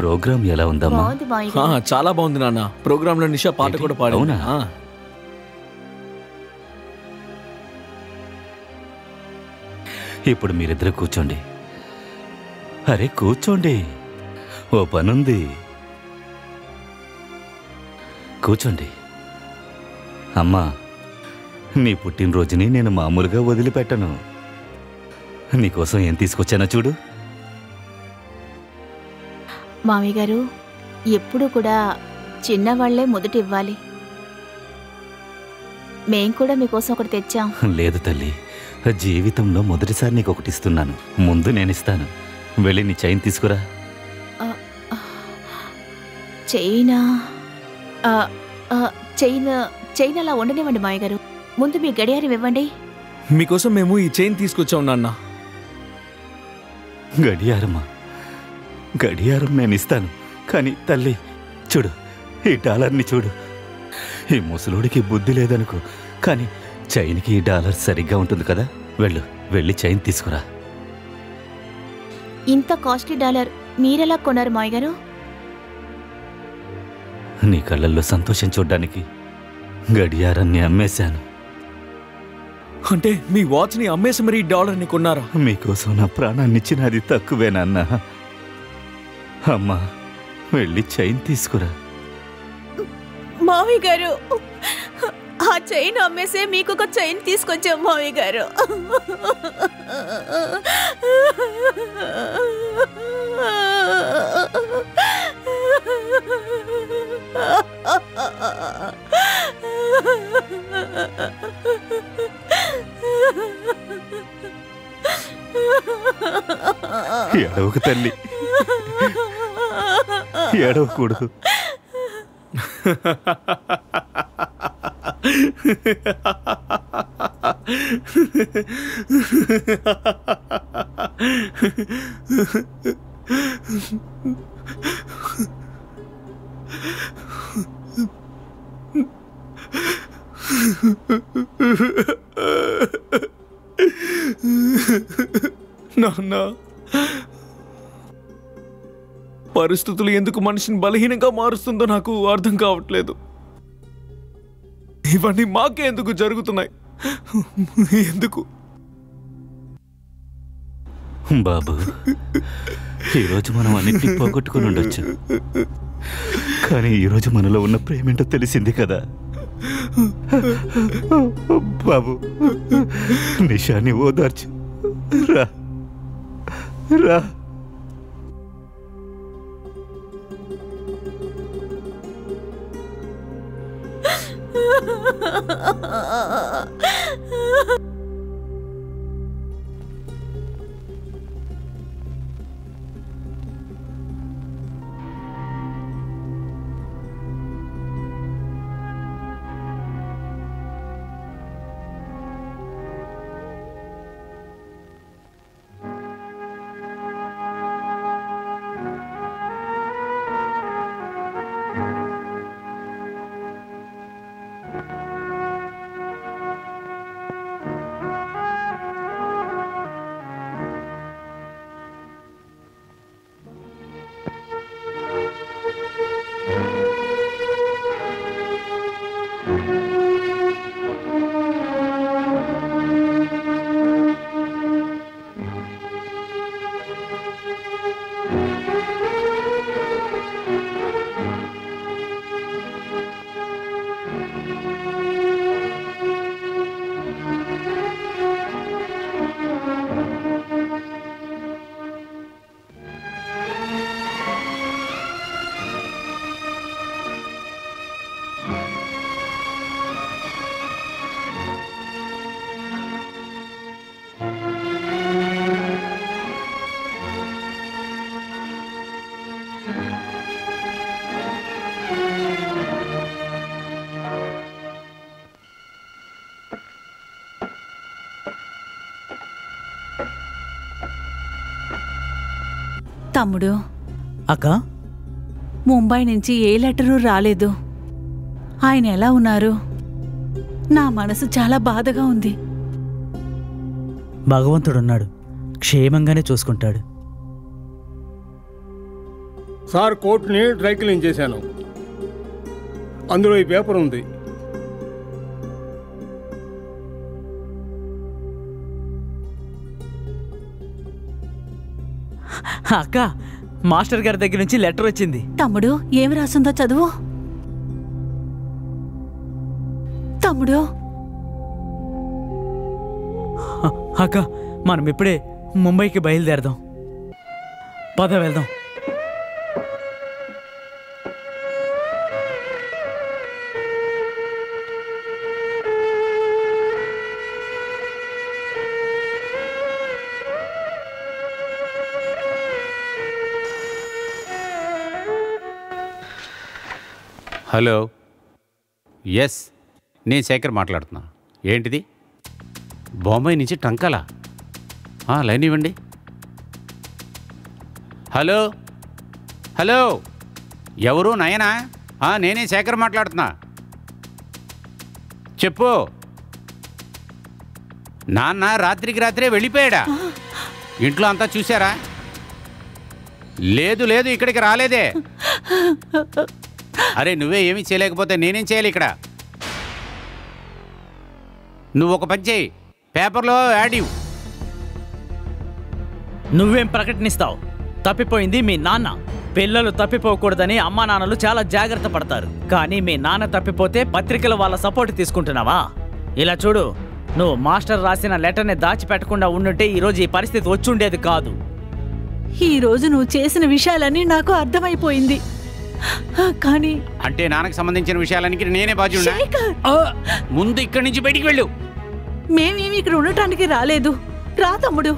Programme ఎలా ఉందమ్మా? చాలా బాగుంది నాన్న. ప్రోగ్రామ్ లో నిషా పాట కూడా పాడింది. ఇప్పుడు మీరిద్దరు కూర్చోండి. అరే కూర్చోండి, ఓ పనుంది. కూర్చోండి. అమ్మా, నీ పుట్టినరోజుని నేను మామూలుగా వదిలిపెట్టను. నీకోసం ఏం తీసుకొచ్చానో చూడు. మామయ్య గారు, ఎప్పుడు కూడా చిన్నవాళ్లే మొదటి ఇవ్వాలి. మేం కూడా మీకోసం ఒకటి తెచ్చాం. లేదు తల్లి, జీవితంలో మొదటిసారి నీకు ఒకటి ఇస్తున్నాను. ముందు నేనిస్తాను. వెళ్ళి నీ చైన్ తీసుకురా. చైనా? చైన్ అలా ఉండనివ్వండి మామయ్య గారు. ముందు మీ గడియారం ఇవ్వండి. మీకోసం మేము ఈ చైన్ తీసుకొచ్చాం నాన్న. గడియారమా? గడియారం నేను ఇస్తాను, కానీ తల్లి చూడు, ఈ డాలర్ని చూడు. ఈ ముసలోడికి బుద్ధి లేదనుకో, కానీ చైన్కి ఈ డాలర్ సరిగ్గా ఉంటుంది కదా. వెళ్ళి చైన్ తీసుకురా. ఇంత కాస్ట్లీ డాలర్ మీరెలా కొన్నారు మామయ్య గారు? నీ కళ్ళల్లో సంతోషం చూడ్డానికి గడియారాన్ని అమ్మేశాను. అంటే మీ వాచ్ని అమ్మేసి మరి డాలర్ని కొన్నారా? మీకోసం నా ప్రాణాన్నిచ్చిన అది తక్కువేనన్నా. అమ్మా, వెళ్ళి చైన్ తీసుకురా. మామయ్య గారు, ఆ చైన్ అమ్మేసే మీకు ఒక చైన్ తీసుకొచ్చాం మామయ్య గారు. ఏడవకు తల్లి, ఏడవకూడదు. నాన్న, పరిస్థితులు ఎందుకు మనిషిని బలహీనంగా మారుస్తుందో నాకు అర్థం కావట్లేదు. ఇవన్నీ మాకే ఎందుకు జరుగుతున్నాయి? ఎందుకు? బాబు, ఈరోజు మనం అన్నింటినీ పోగొట్టుకుని ఉండొచ్చు, కానీ ఈరోజు మనలో ఉన్న ప్రేమేంటో తెలిసింది కదా బాబు. నిషాని ఓదార్చు. రా రా. తమ్ముడు, అక్క, ముంబై నుంచి ఏ లెటరు రాలేదు. ఆయన ఎలా ఉన్నారు? నా మనసు చాలా బాధగా ఉంది. భగవంతుడున్నాడు, క్షేమంగానే చూసుకుంటాడు. సార్ కోర్టుని డ్రై క్లీన్ చేశాను. అందులో ఈ పేపర్ ఉంది. అక్క, మాస్టర్ గారి దగ్గర నుంచి లెటర్ వచ్చింది. తమ్ముడు ఏమి రాసిందో చదువు. తమ్ముడు, అక్క మనం ఇప్పుడే ముంబైకి బయలుదేరదాం. పద వెళ్దాం. హలో, ఎస్, నేను శేఖర్ మాట్లాడుతున్నా. ఏంటిది? బొంబాయి నుంచి ట్రంకాలా? లైన్ ఇవ్వండి. హలో హలో, ఎవరు? నయనా? నేనే శేఖర్ మాట్లాడుతున్నా. చెప్పు. నాన్న రాత్రికి రాత్రే వెళ్ళిపోయాడా? ఇంట్లో అంతా చూసారా? లేదు లేదు, ఇక్కడికి రాలేదే. అరే నువ్వే ఏమీ చేయలేకపోతే నేనేం చేయాలి ఇక్కడ? నువ్వు ఒక పని చేయి, పేపర్లో యాడ్ ఇవ్వు. నువ్వేం ప్రకటనిస్తావు? తప్పిపోయింది మీ నాన్న. పిల్లలు తప్పిపోకూడదని అమ్మా నాన్నలు చాలా జాగ్రత్త పడతారు. కానీ మీ నాన్న తప్పిపోతే పత్రికలు వాళ్ళ సపోర్ట్ తీసుకుంటున్నావా? ఇలా చూడు, నువ్వు మాస్టర్ రాసిన లెటర్ని దాచిపెట్టకుండా ఉండుంటే ఈరోజు ఈ పరిస్థితి వచ్చుండేది కాదు. ఈరోజు నువ్వు చేసిన విషయాలన్నీ నాకు అర్థమైపోయింది. కానీ అంటే నాన్నకు సంబంధించిన విషయాలనికి నేనే బాధ్యున్నా? ముందు ఇక్కడి నుంచి బయటికి వెళ్ళు. మేమేమి ఇక్కడ ఉండటానికి రాలేదు. రా తమ్ముడు.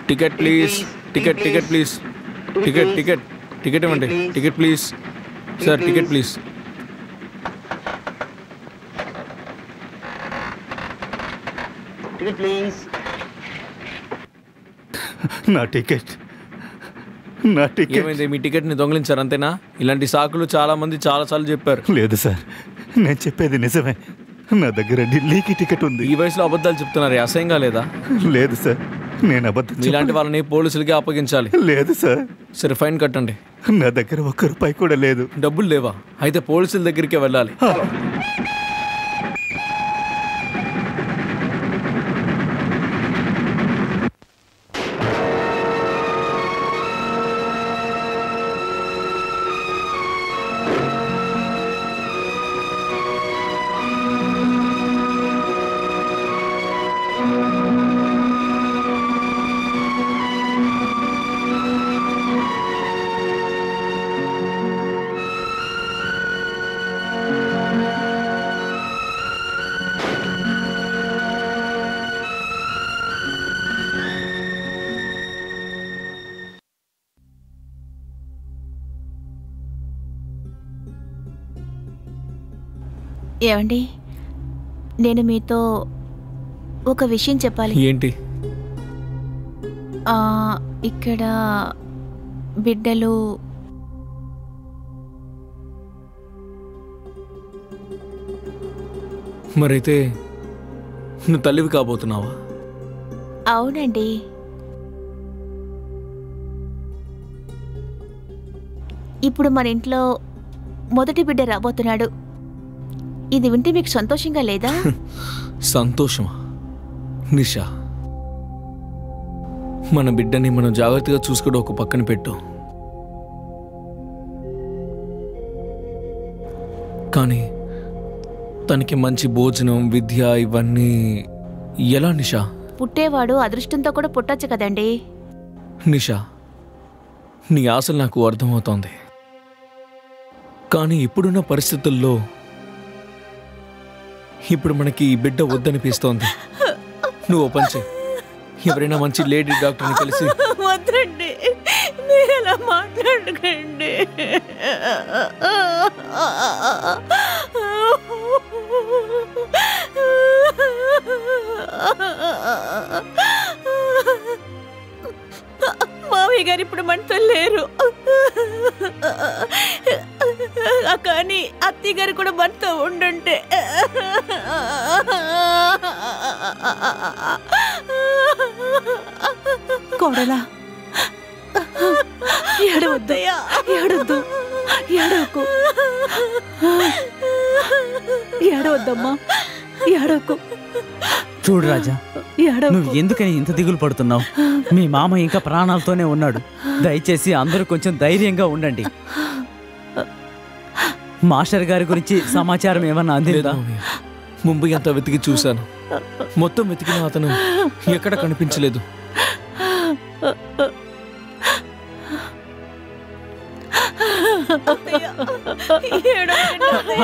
Ticket please, ticket ticket please, ticket ticket ticket ఇవ్వండి. Ticket please sir, ticket please. నా టికెట్, నా టికెట్ ఏమైంది? మీ టికెట్ని దొంగిలించారు అంతేనా? ఇలాంటి సాకులు చాలా మంది చాలాసార్లు చెప్పారు. లేదు సార్, నేను చెప్పేది నిజమే. నా దగ్గర ఢిల్లీకి టికెట్ ఉంది. ఈ వయసులో అబద్ధాలు చెప్తున్నారు, అసహ్యంగా లేదా? లేదు సార్, నేను అబద్ధం ఇలాంటి వాళ్ళని పోలీసులకి అప్పగించాలి. లేదు సార్. సరే ఫైన్ కట్టండి. నా దగ్గర ఒక్క రూపాయి కూడా లేదు. డబ్బులు లేవా? అయితే పోలీసుల దగ్గరికే వెళ్ళాలి. ఏమండి, నేను మీతో ఒక విషయం చెప్పాలి. ఏంటి? ఇక్కడ బిడ్డలు మరైతే నువ్వు తల్లివి కాబోతున్నావా? అవునండి. ఇప్పుడు మన ఇంట్లో మొదటి బిడ్డ రాబోతున్నాడు. ఇది వింటే మీకు సంతోషంగా లేదా? సంతోషమా నిషా? మన బిడ్డని మనం జాగ్రత్తగా చూసుకోవడం ఒక పక్కన పెట్టు. కానీ తనకి మంచి భోజనం, విద్య ఇవన్నీ ఎలా నిషా? పుట్టేవాడు అదృష్టంతో కూడా పుట్టొచ్చు కదండి. నిషా, నీ ఆశలు నాకు అర్థమవుతోంది. కానీ ఇప్పుడున్న పరిస్థితుల్లో ఇప్పుడు మనకి ఈ బిడ్డ వద్దనిపిస్తోంది. నువ్వు పంచే ఎవరైనా మంచి లేడీ డాక్టర్ని కలిసి. వద్దండి, మీరు అలా మాట్లాడకండి. మావయ్య గారు ఇప్పుడు మనతో లేరు, కానీ అత్తయ్య గారు కూడా మనతో ఉండుంటే. కోడలా, ఏడవద్దయ్యా, ఏడవద్దు, ఏడవకు, ఏడవద్దమ్మా, ఏడవకు. చూడు రాజా, నువ్వు ఎందుకని ఇంత దిగులు పడుతున్నావు? మీ మామ ఇంకా ప్రాణాలతోనే ఉన్నాడు. దయచేసి అందరూ కొంచెం ధైర్యంగా ఉండండి. మాస్టర్ గారి గురించి సమాచారం ఏమన్నా అందిందా? ముంబై అంతా వెతికి చూశాను. మొత్తం వెతికిన అతను ఎక్కడ కనిపించలేదు.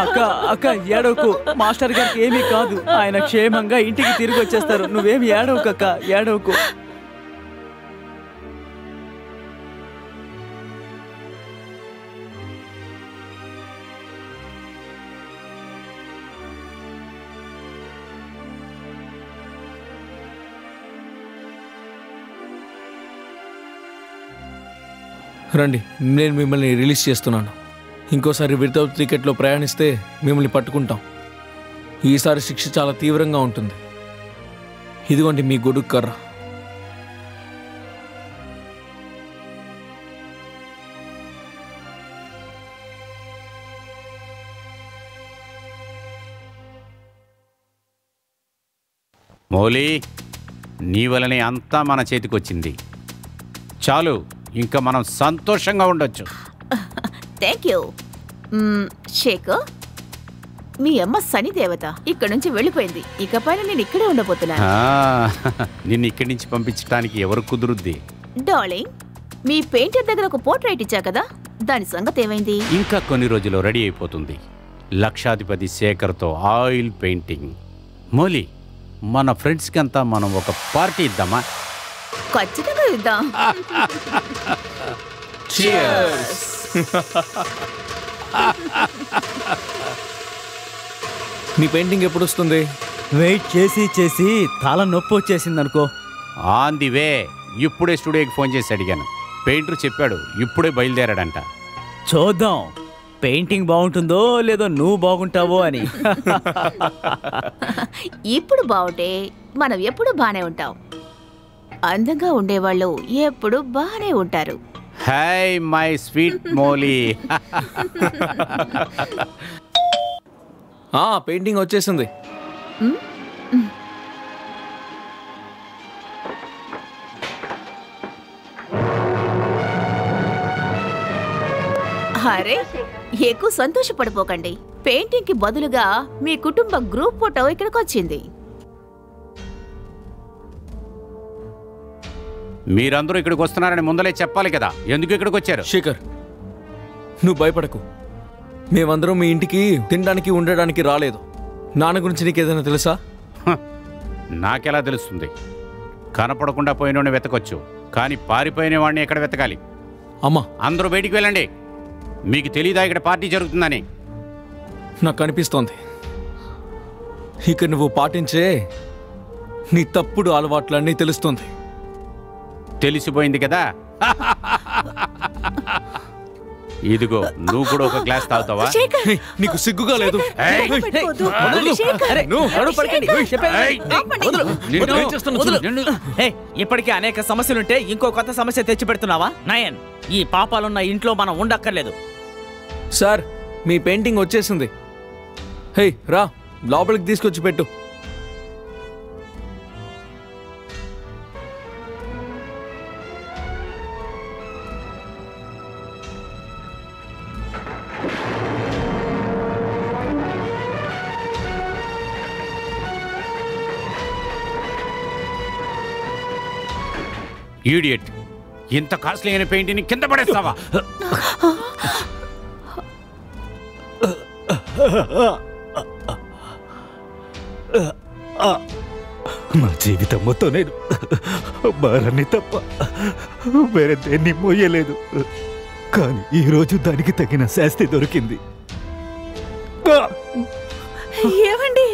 అక్క అక్క ఏడవకు, మాస్టర్ గారికి ఏమీ కాదు. ఆయన క్షేమంగా ఇంటికి తిరిగి వచ్చేస్తారు. నువ్వేమి ఏడవకు అక్క, ఏడవకు. రండి, నేను మిమ్మల్ని రిలీజ్ చేస్తున్నాను. ఇంకోసారి వితౌట్ టికెట్లో ప్రయాణిస్తే మిమ్మల్ని పట్టుకుంటాం. ఈసారి శిక్ష చాలా తీవ్రంగా ఉంటుంది. ఇదిగోండి మీ గొడుగు కర్ర. మౌలి, నీ వలనే అంతా మన చేతికొచ్చింది. చాలు, ఇంకా మనం సంతోషంగా ఉండొచ్చు. Thank you. శేఖర్, మీ అమ్మ శని దేవత ఇక్కడి నుంచి వెళ్ళిపోయింది. ఇకపైన నేను ఇక్కడే ఉండబోతున్నాను. నిన్ను ఇక్కడి నుంచి పంపించడానికి ఎవరు కుదురుద్ది? డార్లింగ్, మీ పెయింటర్ దగ్గర ఒక పోర్ట్రైట్ ఇచ్చా కదా, దాని సంగతి ఏమైంది? ఇంకా కొన్ని రోజుల్లో రెడీ అయిపోతుంది. లక్షాధిపతి శేఖర్తో ఆయిల్ పెయింటింగ్. మౌలి, మన ఫ్రెండ్స్కి అంతా మనం ఒక పార్టీ ఇద్దామా? ఖచ్చితంగా ఇద్దాం. నీ పెయింటింగ్ ఎప్పుడు వస్తుంది? వెయిట్ చేసి చేసి తల నొప్పి వచ్చేసింది అనుకో. On the way. ఇప్పుడే స్టూడియోకి ఫోన్ చేసి అడిగాను. పెయింటర్ చెప్పాడు ఇప్పుడే బయలుదేరాడంట. చూద్దాం పెయింటింగ్ బాగుంటుందో లేదో నువ్వు బాగుంటావో అని. ఇప్పుడు బాగుంటే మనం ఎప్పుడు బానే ఉంటాం. అందంగా ఉండేవాళ్ళు ఎప్పుడు బానే ఉంటారు. Hi my sweet Mouli. Painting వచ్చేసింది. అరే, ఎక్కువ సంతోషపడిపోకండి. పెయింటింగ్ కి బదులుగా మీ కుటుంబ గ్రూప్ ఫోటో ఇక్కడికి వచ్చింది. మీరందరూ ఇక్కడికి వస్తున్నారని ముందలే చెప్పాలి కదా. ఎందుకు ఇక్కడికి వచ్చారు? శేఖర్, నువ్వు భయపడకు. మేమందరం మీ ఇంటికి తినడానికి ఉండడానికి రాలేదు. నాన్న గురించి నీకేదైనా తెలుసా? నాకెలా తెలుస్తుంది? కనపడకుండా పోయినోడిని వెతకొచ్చు, కానీ పారిపోయిన వాడిని ఎక్కడ వెతకాలి? అమ్మా, అందరూ బయటికి వెళ్ళండి. మీకు తెలీదా ఇక్కడ పార్టీ జరుగుతుందని? నాకు అనిపిస్తోంది ఇక నువ్వు పాటించే నీ తప్పుడు అలవాట్లన్నీ తెలుస్తుంది. తెలిసిపోయింది కదా. ఇదిగో నువ్వు కూడా ఒక గ్లాస్ తాగుతావా? శేఖర్, హే, నీకు సిగ్గుగా లేదు? ఏయ్! పెట్టుకోవద్దు. వదలు. శేఖర్, అరే, గొడవ పడకండి. చెప్పేది. ఆపండి. నేను ఏం చేస్తానో చూడు. హే, ఇప్పటికే అనేక సమస్యలుంటే ఇంకో కొత్త సమస్య తెచ్చి పెడుతున్నావా? నయన్, ఈ పాపాలున్న ఇంట్లో మనం ఉండక్కర్లేదు. సార్ మీ పెయింటింగ్ వచ్చేసింది. హే రా, లోపలికి తీసుకొచ్చి పెట్టు. ఈడియట్, ఇంత కాస్ట్లీ అయిన పెయింటింగ్ కింద పడేస్తావా? నా జీవితం మొత్తం నేను భారాన్ని తప్ప వేరే దేన్ని మోయలేదు. కానీ ఈరోజు దానికి తగిన శాస్తి దొరికింది. ఏమండి?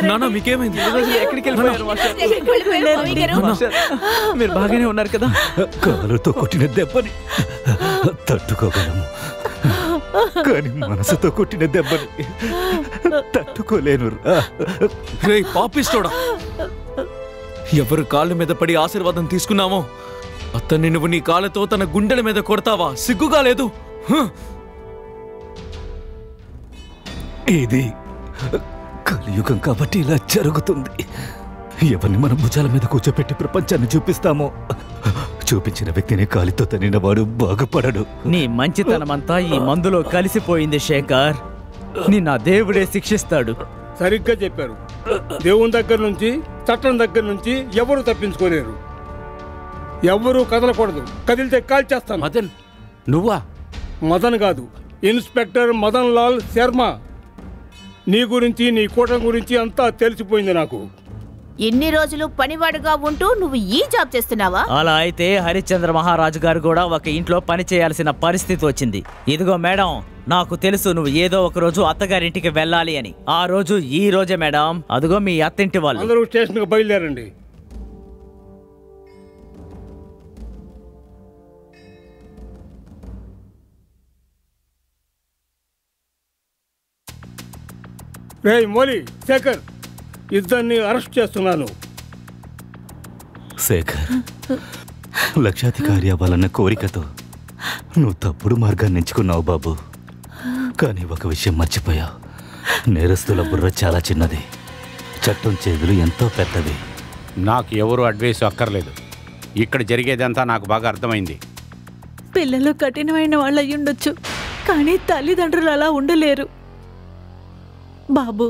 నాన్న మీకేమైంది? ఎక్కడికి వెళ్ళిపోయారు మాస్టర్? ఎక్కడికి వెళ్ళారు మావయ్య గారు? మాస్టర్, మీరు బాగానే ఉన్నారు కదా? కాలుతో కొట్టిన దెబ్బని తట్టుకోగలము, కానీ మనసుతో కొట్టిన దెబ్బని తట్టుకోలేను. రే పాపిస్తోడా, ఎవరు కాళ్ళ మీద పడి ఆశీర్వాదం తీసుకున్నామో అతన్ని నువ్వు నీ కాళ్ళతో తన గుండెల మీద కొడతావా? సిగ్గుగా లేదు? ఇది కలియుగం కాబట్టి ఇలా జరుగుతుంది. ఎవరిని మన భుజాల మీద కూర్చోపెట్టి ప్రపంచాన్ని చూపిస్తామో చూపించిన వ్యక్తిని కాలితో తనిన వాడు బాగుపడడు. నీ మంచితనమంతా ఈ మందులో కలిసిపోయింది శేఖర్. నిన్న దేవుడే శిక్షిస్తాడు. సరిగ్గా చెప్పారు. దేవుని దగ్గర నుంచి, చట్టం దగ్గర నుంచి ఎవరు తప్పించుకోలేరు. ఎవరు కదలకూడదు. కదిలితే కాల్చేస్తాను. మదన్, నువ్వా? మదన్ కాదు, ఇన్స్పెక్టర్ మదన్ లాల్ శర్మ. నీ గురించి, నీ కూటమి గురించి అంతా తెలిసిపోయింది నాకు. ఇన్ని రోజులు పనివాడుగా ఉంటూ నువ్వు ఈ జాబ్ చేస్తున్నావా? అలా అయితే హరిశ్చంద్ర మహారాజు గారు కూడా ఒక ఇంట్లో పని చేయాల్సిన పరిస్థితి వచ్చింది. ఇదిగో మేడం, నాకు తెలుసు నువ్వు ఏదో ఒక రోజు అత్తగారింటికి వెళ్ళాలి అని. ఆ రోజు ఈ రోజే మేడం. అదిగో మీ అత్తింటి వాళ్ళు. అందరూ స్టేషన్కి బయలుదేరండి. రేయ్ మోలీ, శేఖర్, ఇద్దరిని అరెస్ట్ చేస్తున్నాను. శేఖర్, లక్షాధికారి అవ్వాలన్న కోరికతో నువ్వు తప్పుడు మార్గాన్ని ఎంచుకున్నావు బాబు. కానీ ఒక విషయం మర్చిపోయావు. నేరస్తుల బుర్ర చాలా చిన్నది, చట్టం చేతులు ఎంతో పెద్దవి. నాకు ఎవరు అడ్వైస్ అక్కర్లేదు. ఇక్కడ జరిగేదంతా నాకు బాగా అర్థమైంది. పిల్లలు కఠినమైన వాళ్ళు అయ్యుండొచ్చు, కానీ తల్లిదండ్రులు అలా ఉండలేరు. బాబు,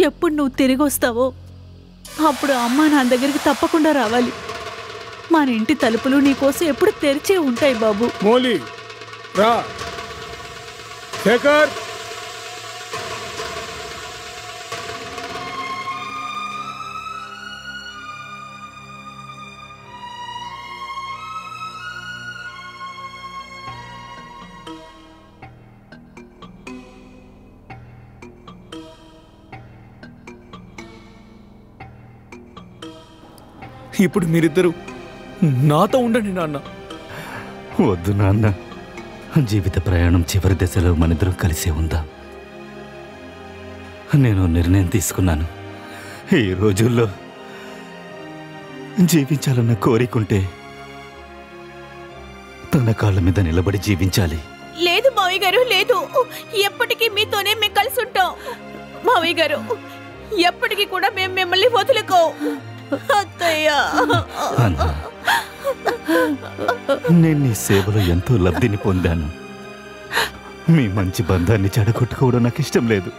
ఎప్పుడు నువ్వు తిరిగి వస్తావో అప్పుడు అమ్మ నా దగ్గరికి తప్పకుండా రావాలి. మన ఇంటి తలుపులు నీకోసం ఎప్పుడు తెరిచే ఉంటాయి బాబు. మోలీ రా. శేఖర్, ఇప్పుడు మీరిద్దరూ నాతో ఉండండి నాన్న. వద్దు నాన్న, జీవిత ప్రయాణం చివరి దశలో మనిద్దరం కలిసే ఉందాం. నేను నిర్ణయం తీసుకున్నాను. ఈ రోజుల్లో జీవించాలన్న కోరికుంటే తన కాళ్ళ మీద నిలబడి జీవించాలి. లేదు మావయ్య గారు, లేదు. ఎప్పటికీ మీతోనే మేము కలిసి ఉంటాం. మావయ్య గారు, ఎప్పటికీ కూడా మేము మిమ్మల్ని వదులుకో. అత్తయ్య, అన్నా, నేను నీ సేవలో ఎంతో లబ్ధిని పొందాను. మీ మంచి బంధాన్ని చెడగొట్టుకోవడం నాకు ఇష్టం లేదు.